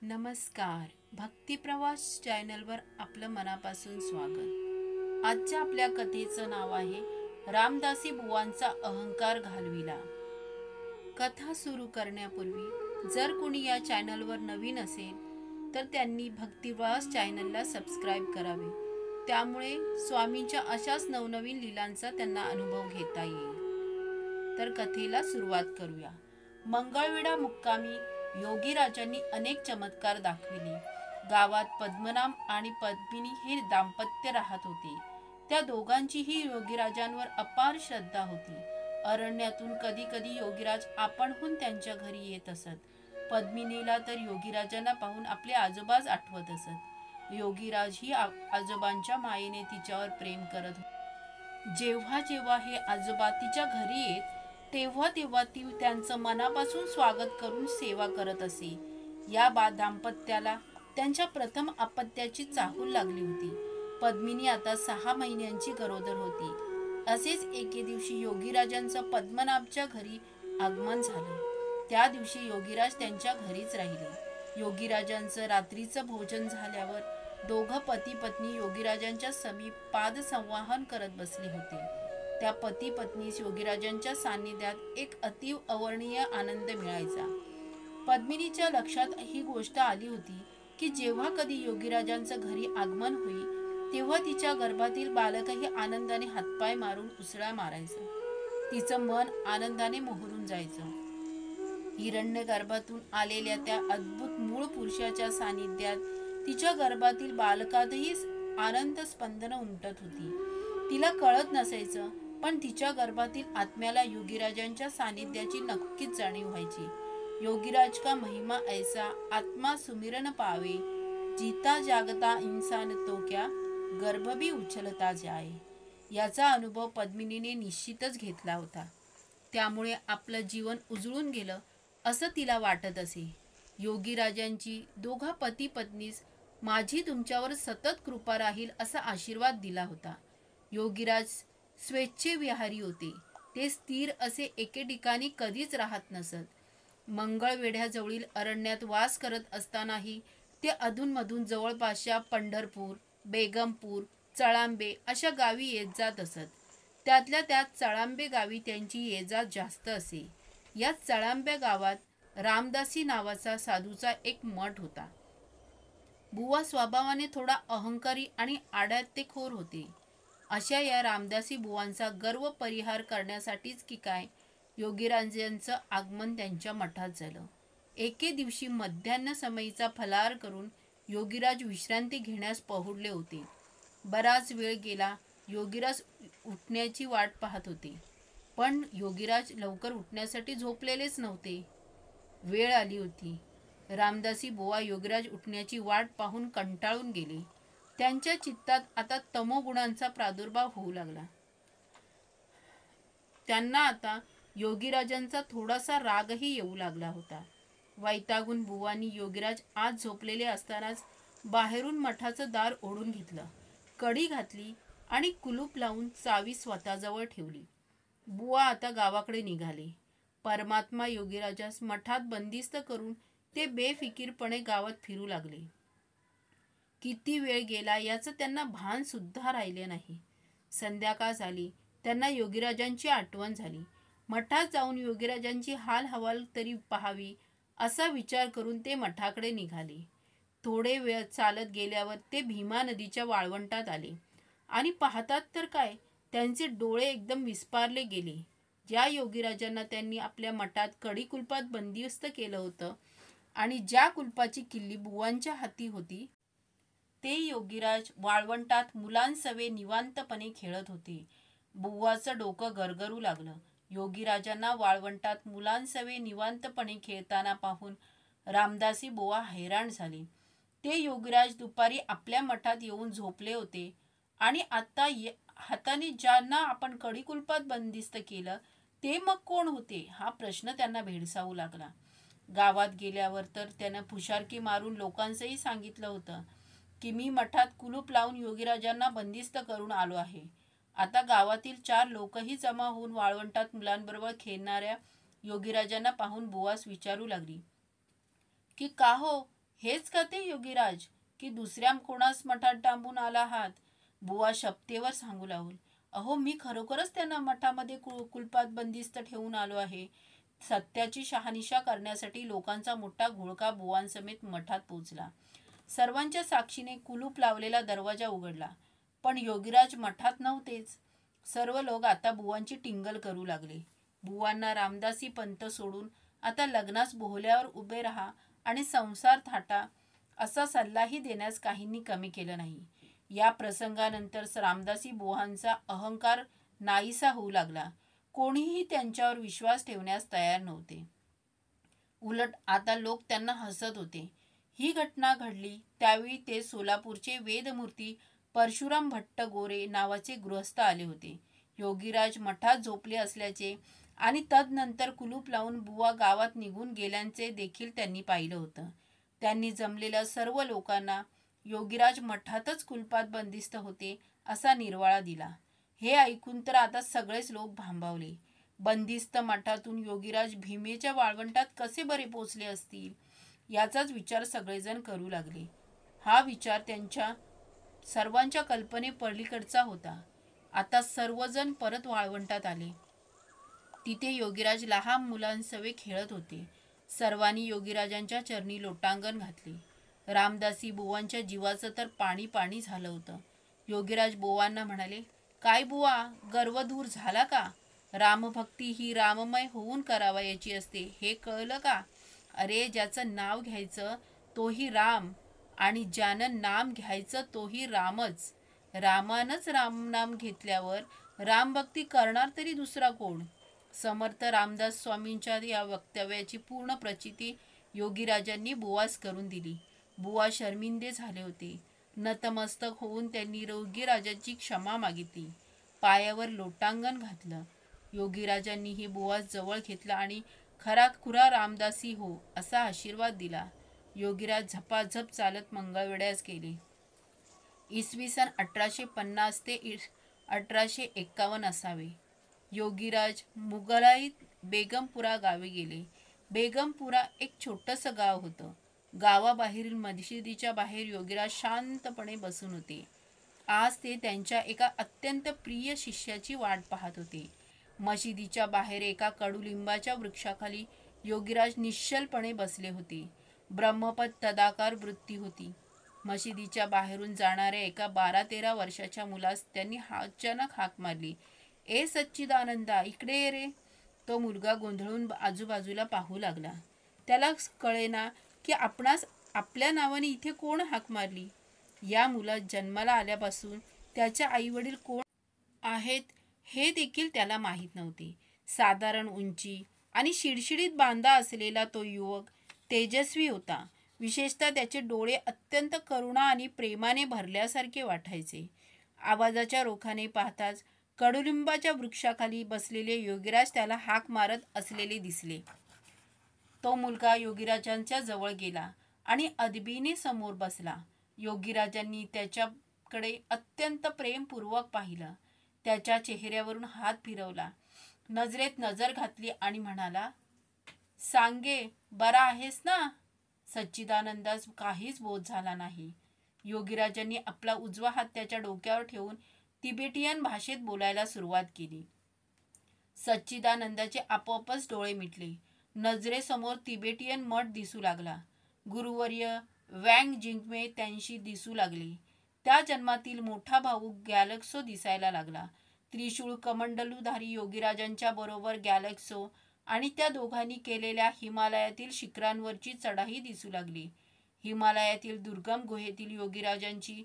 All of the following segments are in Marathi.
नमस्कार. भक्तिप्रवास चॅनलवर आपलं मनापासून स्वागत. आजच्या आपल्या कथेचं नाव आहे रामदासी बुवांचा अहंकार घालविला. कथा सुरू करण्यापूर्वी जर कोणी या चॅनलवर नवीन असेल तर त्यांनी भक्तिप्रवास चॅनलला सबस्क्राईब करावे. त्यामुळे स्वामींच्या अशाच नवनवीन लीलांचा त्यांना अनुभव घेता येईल. तर कथेला सुरुवात करूया. मंगळवेढा मुक्कामी योगीराजांनी अनेक चमत्कार दाखविले. गावात पद्मनाभ आणि पद्मिनी हे दाम्पत्य राहत होते. त्या दोघांचीही योगीराजांवर अपार श्रद्धा होती. अरण्यातून कधी कधी योगीराज आपणहून त्यांच्या घरी येत असत. पद्मिनीला तर योगीराजांना पाहून आपले आजोबाच आठवत असत. योगीराजही आजोबांच्या मायेने तिच्यावर प्रेम करत होते. जेव्हा जेव्हा हे आजोबा तिच्या घरी येत तेव्हा तेव्हा ती त्यांचं मनापासून स्वागत करून सेवा करत असे. या दाम्पत्याला त्यांच्या प्रथम अपत्याची चाहूल लागली होती. पद्मिनी आता 6 महिन्यांची गरोदर होती. असेच एके दिवशी योगीराजांचं पद्मनाभच्या घरी आगमन झालं. त्या दिवशी योगीराज त्यांच्या घरीच राहिले. योगीराजांचं रात्रीचं भोजन झाल्यावर दोघं पती पत्नी योगीराजांच्या समीप पादसंवाहन करत बसले होते. त्या पती पत्नीस योगीराजांच्या सान्निध्यात एक अतीव अवर्णनीय आनंद मिळायचा. पद्मिनीच्या लक्षात ही गोष्ट आली होती की जेव्हा कधी योगीराजांचं घरी आगमन होई तेव्हा तिच्या गर्भातील बालकही आनंदाने हातपाय मारून उसळ्या मारायचं. तिचं मन आनंदाने मोहरून जायचं. हिरण्य गर्भातून आलेल्या त्या अद्भुत मूळ पुरुषाच्या सान्निध्यात तिच्या गर्भातील बालकातही आनंद स्पंदन उमटत होती. तिला कळत नसायचं, पण तिच्या गर्भातील आत्म्याला योगीराजांच्या सानिध्याची नक्कीच जाणीव व्हायची. योगीराज का महिमा ऐसा आत्मा सुमिरन पावे, जीता जागता इंसान तो क्या गर्भ भी उछलता जाए. याचा अनुभव पद्मिनीने निश्चितच घेतला होता. त्यामुळे आपलं जीवन उजळून गेलं असं तिला वाटत असे. योगीराजांची दोघा पती पत्नीस माझी तुमच्यावर सतत कृपा राहील असा आशीर्वाद दिला होता. योगीराज स्वेच्छेविहारी होते. ते स्थिर असे एके ठिकाणी कधीच राहत नसत. मंगळवेढ्याजवळील अरण्यात वास करत असतानाही ते अधूनमधून जवळपासच्या पंढरपूर, बेगमपूर, चळांबे अशा गावी येत जात असत. त्यातल्या त्यात चळांबे गावी त्यांची ये-जा जास्त असे. या चळांबे गावात रामदासी नावाचा साधूचा एक मठ होता. बुवा स्वभावाने थोडा अहंकारी आणि आड्यातेखोर होते. अशा या रामदासी बुवांचा गर्व परिहार करण्यासाठीच की काय योगीराजांचं आगमन त्यांच्या मठात झालं. एके दिवशी मध्यान्ह समयीचा फलाहार करून योगीराज विश्रांती घेण्यास पहुडले होते. बराच वेळ गेला. योगीराज उठण्याची वाट पाहत होते, पण योगीराज लवकर उठण्यासाठी झोपलेलेच नव्हते. वेळ आली होती. रामदासी बुवा योगीराज उठण्याची वाट पाहून कंटाळून गेले. त्यांच्या चित्तात आता तमोगुणांचा प्रादुर्भाव होऊ लागला. त्यांना आता योगीराजांचा थोडासा रागही येऊ लागला होता. वैतागून बुवांनी योगीराज आज झोपलेले असतानाच बाहेरून मठाचं दार ओढून घेतलं, कडी घातली आणि कुलूप लावून चावी स्वतःजवळ ठेवली. बुवा आता गावाकडे निघाले. परमात्मा योगीराजास मठात बंदिस्त करून ते बेफिकीरपणे गावात फिरू लागले. किती वेळ गेला याचं त्यांना भान सुद्धा राहिले नाही. संध्याकाळ झाली. त्यांना योगीराजांची आठवण झाली. मठात जाऊन योगीराजांची हाल हवाल तरी पाहावी असा विचार करून ते मठाकडे निघाले. थोडे वेळ चालत गेल्यावर ते भीमा नदीच्या वाळवंटात आले आणि पाहतात तर काय, त्यांचे डोळे एकदम विस्पारले गेले. ज्या योगीराजांना त्यांनी आपल्या मठात कडी कुलपात बंदिस्त केलं होतं आणि ज्या कुलपाची किल्ली बुवांच्या हाती होती, ते योगीराज वाळवंटात मुलांसवे निवांतपणे खेळत होते. बुवाचं डोकं गरगरू लागलं. योगीराजांना वाळवंटात मुलांसवे निवांतपणे खेळताना पाहून रामदासी बुवा हैराण झाले. ते योगीराज दुपारी आपल्या मठात येऊन झोपले होते आणि आता हाताने ज्यांना आपण कडी-कुलपात बंदिस्त केलं ते मग कोण होते हा प्रश्न त्यांना भेडसावू लागला. गावात गेल्यावर तर त्यानं फुशारकी मारून लोकांचंही सांगितलं होतं की मी मठात कुलूप लावून योगीराजांना बंदिस्त करून आलो आहे. आता गावातील 4 लोकही जमा होऊन वाळवंटात मुलांबरोबर खेळणाऱ्या योगीराजांना पाहून बुवास विचारू लागली की का हो, हेच का ते योगीराज, की दुसऱ्या कोणास मठात डांबून आला आहात? बुवा शपथेवर सांगू लागून. अहो, मी खरोखरच त्यांना मठामध्ये कुलपात बंदिस्त ठेवून आलो आहे. सत्याची शहानिशा करण्यासाठी लोकांचा मोठा घोळका बुवांसमेत मठात पोचला. सर्वांच्या साक्षीने कुलूप लावलेला दरवाजा उघडला, पण योगीराज मठात नव्हतेच. सर्व लोक आता बुवांची टिंगल करू लागले. बुवांना रामदासी पंत सोडून आता लग्नास बोहल्यावर उभे राहा आणि संसार थाटा असा सल्लाही देण्यास काहींनी कमी केलं नाही. या प्रसंगानंतर रामदासी बुवांचा अहंकार नाहीसा होऊ लागला. कोणीही त्यांच्यावर विश्वास ठेवण्यास तयार नव्हते. उलट आता लोक त्यांना हसत होते. ही घटना घडली त्यावेळी ते सोलापूरचे वेदमूर्ती परशुराम भट्ट गोरे नावाचे गृहस्थ आले होते. योगीराज मठात झोपले असल्याचे आणि तदनंतर कुलूप लावून बुवा गावात निघून गेल्याचे देखील त्यांनी पाहिलं होतं. त्यांनी जमलेल्या सर्व लोकांना योगीराज मठातच कुलपात बंदिस्त होते असा निर्वाळा दिला. हे ऐकून तर आता सगळेच लोक भांबावले. बंदिस्त मठातून योगीराज भीमेच्या वाळवंटात कसे बरे पोचले असतील याचाच विचार सगळेजण करू लागले. हा विचार त्यांच्या सर्वांच्या कल्पने पलीकडचा होता. आता सर्वजण परत वाळवंटात आले. तिथे योगीराज लहान मुलांसवे खेळत होते. सर्वांनी योगीराजांच्या चरणी लोटांगण घातले. रामदासी बुवांच्या जीवाचं तर पाणी पाणी झालं होतं. योगीराज बुवांना म्हणाले, काय बुवा, गर्व दूर झाला का? रामभक्ती ही राममय होऊन करावयाची असते, हे कळलं का? अरे, ज्याचं नाव घ्यायचं तोही राम आणि ज्यानं नाम घ्यायचं तोही रामच. रामानंच रामनाम घेतल्यावर रामभक्ती करणार तरी दुसरा कोण? समर्थ रामदास स्वामींच्या या वक्तव्याची पूर्ण प्रचिती योगीराजांनी बुवास करून दिली. बुवा शर्मिंदे झाले होते. नतमस्तक होऊन त्यांनी योगीराजांची क्षमा मागितली. पायावर लोटांगण घातलं. योगीराजांनीही बुवास जवळ घेतला आणि खराखुरा रामदासी हो असा आशीर्वाद दिला. योगीराज झपाझप चालत मंगळवेढ्यास गेले. इसवी सन 1850 ते 1851 असावे. योगीराज मुघलाईत बेगमपुरा गावी गेले. बेगमपुरा एक छोटंसं गाव होतं. गावाबाहेरील मशिदीच्या बाहेर योगीराज शांतपणे बसून होते. आज ते त्यांच्या एका अत्यंत प्रिय शिष्याची वाट पाहत होते. मशिदीच्या बाहेर एका कडुलिंबाच्या वृक्षाखाली योगीराज निश्चलपणे बसले होते. ब्रह्मपद तदाकार वृत्ती होती. मशिदीच्या बाहेरून जाणाऱ्या एका 12-13 वर्षाच्या मुलास त्यांनी अचानक हाक मारली. ए सच्चिदानंदा, इकडे ये रे. तो मुलगा गोंधळून आजूबाजूला पाहू लागला. त्याला कळेना की आपणास आपल्या नावाने इथे कोण हाक मारली. या मुला जन्माला आल्यापासून त्याच्या आईवडील कोण आहेत हे देखील त्याला माहीत नव्हते. साधारण उंची आणि शिडशिडीत बांधा असलेला तो युवक तेजस्वी होता. विशेषतः त्याचे डोळे अत्यंत करुणा आणि प्रेमाने भरल्यासारखे वाटायचे. आवाजाच्या रोखाने पाहताच कडुलिंबाच्या वृक्षाखाली बसलेले योगीराज त्याला हाक मारत असलेले दिसले. तो मुलगा योगीराजांच्या जवळ गेला आणि अदबीने समोर बसला. योगीराजांनी त्याच्याकडे अत्यंत प्रेमपूर्वक पाहिलं. त्याच्या चेहऱ्यावरून हात फिरवला, नजरेत नजर घातली आणि म्हणाला, सांगे, बरा आहेस ना? सच्चिदानंदास काहीच बोध झाला नाही. योगीराजांनी आपला उजवा हात त्याच्या डोक्यावर ठेवून तिबेटियन भाषेत बोलायला सुरुवात केली. सच्चिदानंदाचे आपोआपच डोळे मिटले. नजरेसमोर तिबेटियन मठ दिसू लागला. गुरुवर्य वँग जिंगमे त्यांशी दिसू लागले. त्या जन्मातील मोठा भाऊ गॅलक्सो दिसायला लागला. त्रिशूळ कमंडलूधारी योगीराजांच्या बरोबर गॅलक्सो आणि त्या दोघांनी केलेल्या हिमालयातील शिखरांवरची चढाई दिसू लागली. हिमालयातील दुर्गम गुहेतील योगीराजांची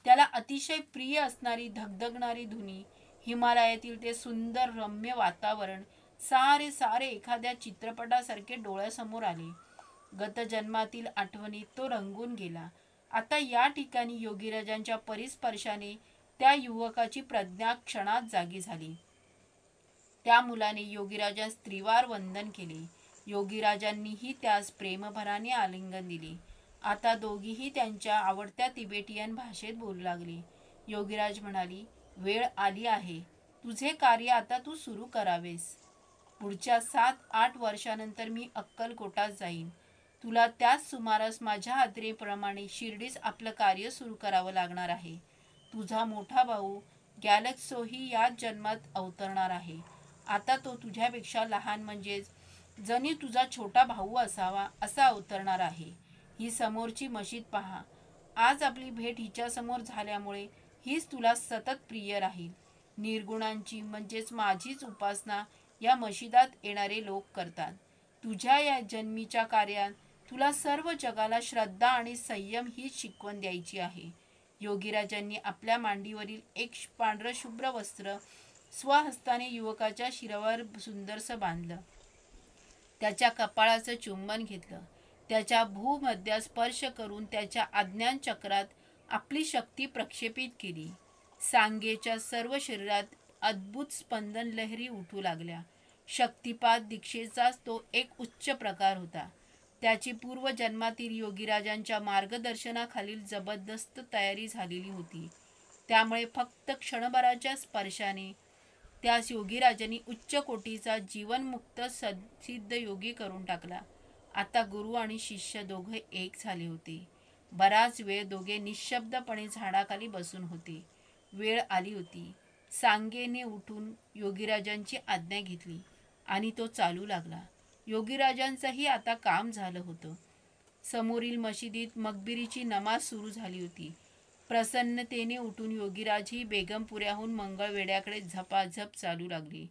त्याला अतिशय प्रिय असणारी धगधगणारी धुनी, हिमालयातील ते सुंदर रम्य वातावरण सारे एखाद्या चित्रपटासारखे डोळ्यासमोर आले. गतजन्मातील आठवणीत तो रंगून गेला. आता या ठिकाणी योगीराजांच्या परिस्पर्शाने त्या युवकाची प्रज्ञा क्षणात जागी झाली. त्या मुलाने योगीराजास त्रिवार वंदन केले. योगीराजांनीही त्यास प्रेमभराने आलिंगन दिले. आता दोघीही त्यांच्या आवडत्या तिबेटियन भाषेत बोलू लागले. योगीराज म्हणाली, वेळ आली आहे. तुझे कार्य आता तू सुरू करावेस. पुढच्या 7-8 वर्षानंतर मी अक्कलकोटात जाईन. तुला त्याच सुमारास माझ्या आज्ञेप्रमाणे शिर्डीस आपलं कार्य सुरू करावं लागणार आहे. तुझा मोठा भाऊ गॅलेक्सोही याच जन्मात अवतरणार आहे. आता तो तुझ्यापेक्षा लहान, म्हणजेच जणी तुझा छोटा भाऊ असावा असा अवतरणार आहे. ही समोरची मशीद पहा. आज आपली भेट हिच्यासमोर झाल्यामुळे हीच तुला सतत प्रिय राहील. निर्गुणांची म्हणजेच माझीच उपासना या मशिदात येणारे लोक करतात. तुझ्या या जन्मीच्या कार्यात तुला सर्व जगाला श्रद्धा आणि संयम हीच शिकवण द्यायची आहे. योगीराजांनी आपल्या मांडीवरील एक पांढरं शुभ्र वस्त्र स्वहस्ताने युवकाच्या शिरावर सुंदरसं बांधलं. त्याच्या कपाळाचं चुंबन घेतलं. त्याच्या भूमध्यात स्पर्श करून त्याच्या आज्ञाचक्रात आपली शक्ती प्रक्षेपित केली. सांगेच्या सर्व शरीरात अद्भुत स्पंदन लहरी उठू लागल्या. शक्तिपात दीक्षेचाच तो एक उच्च प्रकार होता. त्याची पूर्वजन्मातील योगीराजांच्या मार्गदर्शनाखालील जबरदस्त तयारी झालेली होती. त्यामुळे फक्त क्षणभराच्या स्पर्शाने त्यास योगीराजांनी उच्च कोटीचा जीवनमुक्त सिद्ध योगी करून टाकला. आता गुरु आणि शिष्य दोघे एक झाले होते. बराच वेळ दोघे निशब्दपणे झाडाखाली बसून होते. वेळ आली होती. सांगेने उठून योगीराजांची आज्ञा घेतली आणि तो चालू लागला. योगीराजांचंही आता काम झालं होतं. समोरील मशिदीत मकबिरीची नमाज सुरू झाली होती. प्रसन्नतेने उठून योगीराजही बेगमपुऱ्याहून मंगळवेढ्याकडे झपाझप चालू लागले.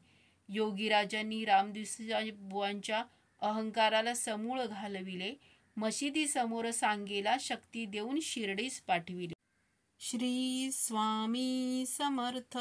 योगीराजांनी रामदासीबुवांच्या अहंकाराला समूळ घालविले. मशिदीसमोर सांगेला शक्ती देऊन शिर्डीस पाठविले. श्री स्वामी समर्थ.